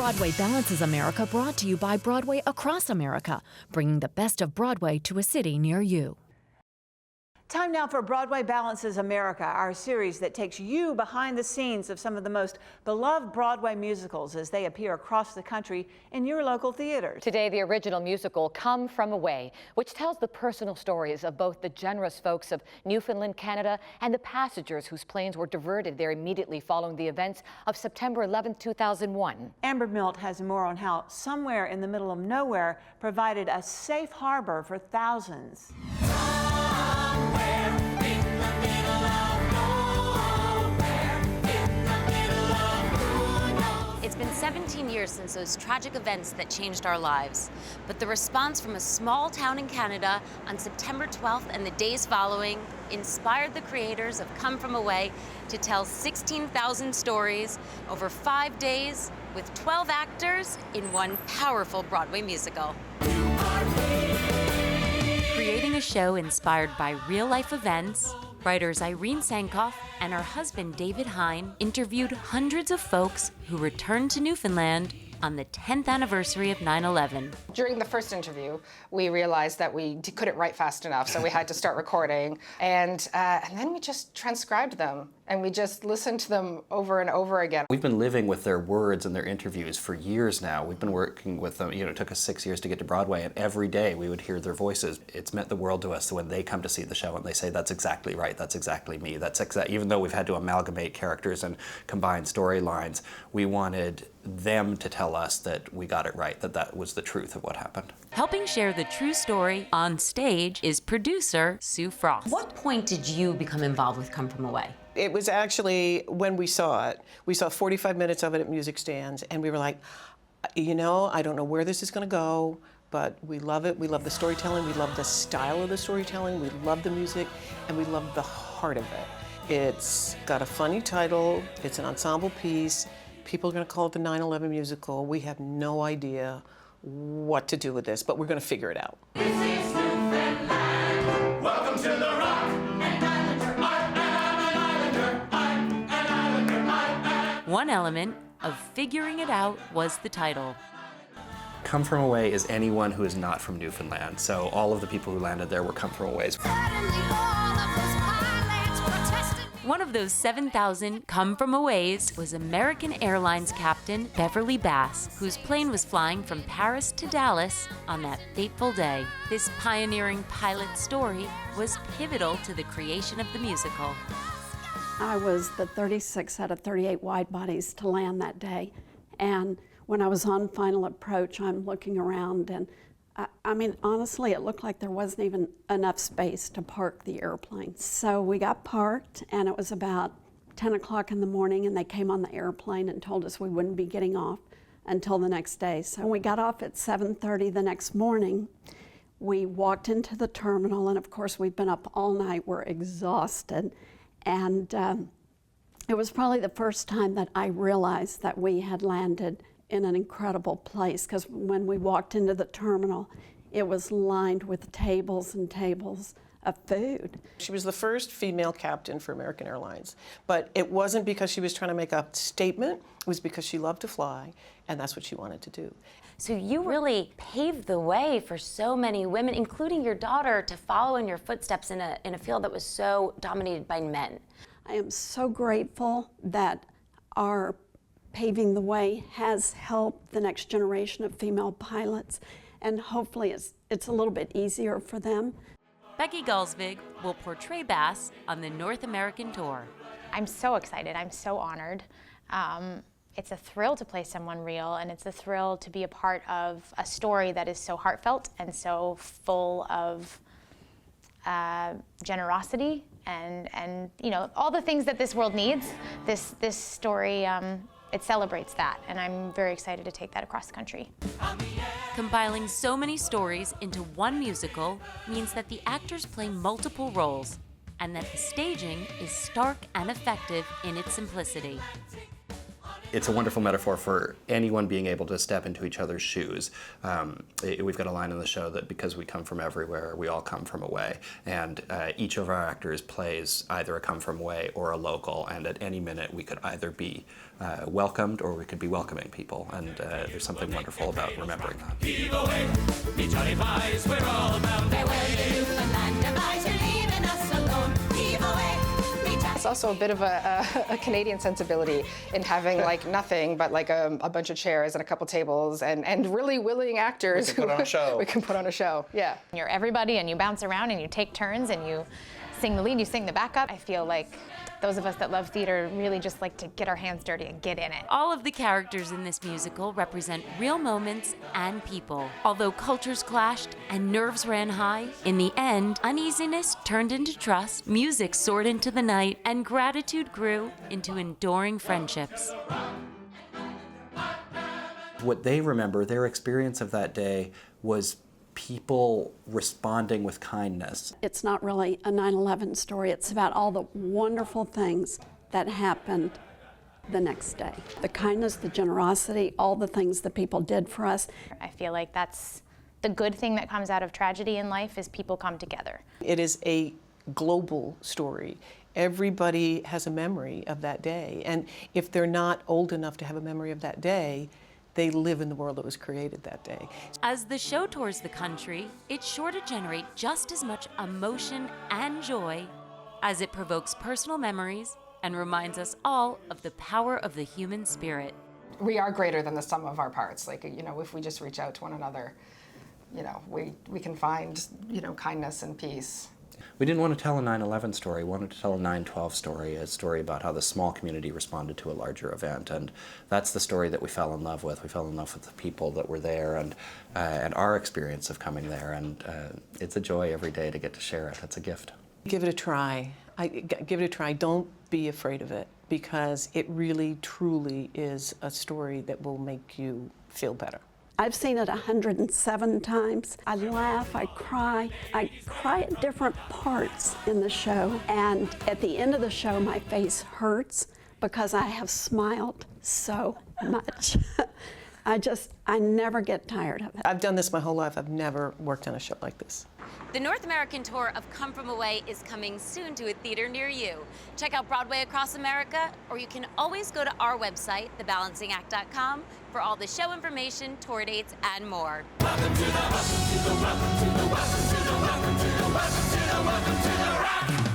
Broadway Balances America, brought to you by Broadway across America, bringing the best of Broadway to a city near you. Time now for Broadway Balances America, our series that takes you behind the scenes of some of the most beloved Broadway musicals as they appear across the country in your local theaters. Today, the original musical Come From Away, which tells the personal stories of both the generous folks of Newfoundland, Canada, and the passengers whose planes were diverted there immediately following the events of September 11, 2001. Amber Milt has more on how somewhere in the middle of nowhere provided a safe harbor for thousands. It's been 17 years since those tragic events that changed our lives. But the response from a small town in Canada on September 12th and the days following inspired the creators of Come From Away to tell 16,000 stories over 5 days with 12 actors in one powerful Broadway musical. Creating a show inspired by real-life events, writers Irene Sankoff and her husband David Hein interviewed hundreds of folks who returned to Newfoundland on the 10th anniversary of 9/11. During the first interview, we realized that we couldn't write fast enough, so we had to start recording. And then we just transcribed them, and we just listened to them over and over again. We've been living with their words and their interviews for years now. We've been working with them. You know, it took us 6 years to get to Broadway, and every day we would hear their voices. It's meant the world to us when they come to see the show and they say, that's exactly right, that's exactly me. Even though we've had to amalgamate characters and combine storylines, we wanted them to tell us that we got it right, that that was the truth of what happened. Helping share the true story on stage is producer Sue Frost. What point did you become involved with Come From Away? It was actually, when we saw 45 minutes of it at music stands, and we were like, you know, I don't know where this is going to go, but we love it. We love the storytelling. We love the style of the storytelling. We love the music, and we love the heart of it. It's got a funny title. It's an ensemble piece. People are going to call it the 9/11 musical. We have no idea what to do with this, but we're going to figure it out. This is Newfoundland. Welcome to the rock. One element of figuring it out was the title. Come From Away is anyone who is not from Newfoundland. So all of the people who landed there were Come From Aways. One of those 7,000 Come From Aways was American Airlines captain Beverley Bass, whose plane was flying from Paris to Dallas on that fateful day. This pioneering pilot story was pivotal to the creation of the musical. I was the 36 out of 38 wide bodies to land that day. And when I was on final approach, I'm looking around, and I mean, honestly, it looked like there wasn't even enough space to park the airplane. So we got parked, and it was about 10 o'clock in the morning, and they came on the airplane and told us we wouldn't be getting off until the next day. So when we got off at 7:30 the next morning, we walked into the terminal, and of course, we'd been up all night. We're exhausted. And it was probably the first time that I realized that we had landed in an incredible place, because when we walked into the terminal, it was lined with tables and tables of food. She was the first female captain for American Airlines, but it wasn't because she was trying to make a statement. It was because she loved to fly, and that's what she wanted to do. So you really paved the way for so many women, including your daughter, to follow in your footsteps in a field that was so dominated by men. I am so grateful that our paving the way has helped the next generation of female pilots, and hopefully it's a little bit easier for them. Becky Gulsvig will portray Bass on the North American tour. I'm so excited. I'm so honored. It's a thrill to play someone real, and it's a thrill to be a part of a story that is so heartfelt and so full of generosity and you know, all the things that this world needs. This story, it celebrates that, and I'm very excited to take that across the country. Compiling so many stories into one musical means that the actors play multiple roles, and that the staging is stark and effective in its simplicity. it's a wonderful metaphor for anyone being able to step into each other's shoes. We've got a line in the show that because we come from everywhere, we all come from away. And each of our actors plays either a come from away or a local, and at any minute we could either be welcomed or we could be welcoming people. And there's something wonderful about remembering that. Heave away, me Johnny Pies, we're all bound. Farewell to Newfoundland, devise, you're leaving us alone. Heave away. It's also a bit of a Canadian sensibility in having like nothing but like a bunch of chairs and a couple tables and really willing actors. We can put on a show. We can put on a show, yeah. You're everybody and you bounce around and you take turns and you sing the lead, you sing the backup. I feel like those of us that love theater really just like to get our hands dirty and get in it. All of the characters in this musical represent real moments and people. Although cultures clashed and nerves ran high, in the end, uneasiness turned into trust, music soared into the night, and gratitude grew into enduring friendships. What they remember, their experience of that day, was people responding with kindness. It's not really a 9/11 story. It's about all the wonderful things that happened the next day. The kindness, the generosity, all the things that people did for us. I feel like that's the good thing that comes out of tragedy in life is people come together. It is a global story. Everybody has a memory of that day. And if they're not old enough to have a memory of that day, they live in the world that was created that day. As the show tours the country, it's sure to generate just as much emotion and joy as it provokes personal memories and reminds us all of the power of the human spirit. We are greater than the sum of our parts. Like, you know, if we just reach out to one another, you know, we can find, you know, kindness and peace. We didn't want to tell a 9/11 story, we wanted to tell a 9/12 story, a story about how the small community responded to a larger event. And that's the story that we fell in love with. We fell in love with the people that were there and our experience of coming there. And it's a joy every day to get to share it. It's a gift. Give it a try. Give it a try. Don't be afraid of it, because it really, truly is a story that will make you feel better. I've seen it 107 times. I laugh, I cry at different parts in the show, and at the end of the show my face hurts because I have smiled so much. I never get tired of it. I've done this my whole life. I've never worked on a show like this. The North American tour of Come From Away is coming soon to a theater near you. Check out Broadway across America, or you can always go to our website, thebalancingact.com, for all the show information, tour dates, and more. Welcome to the rock.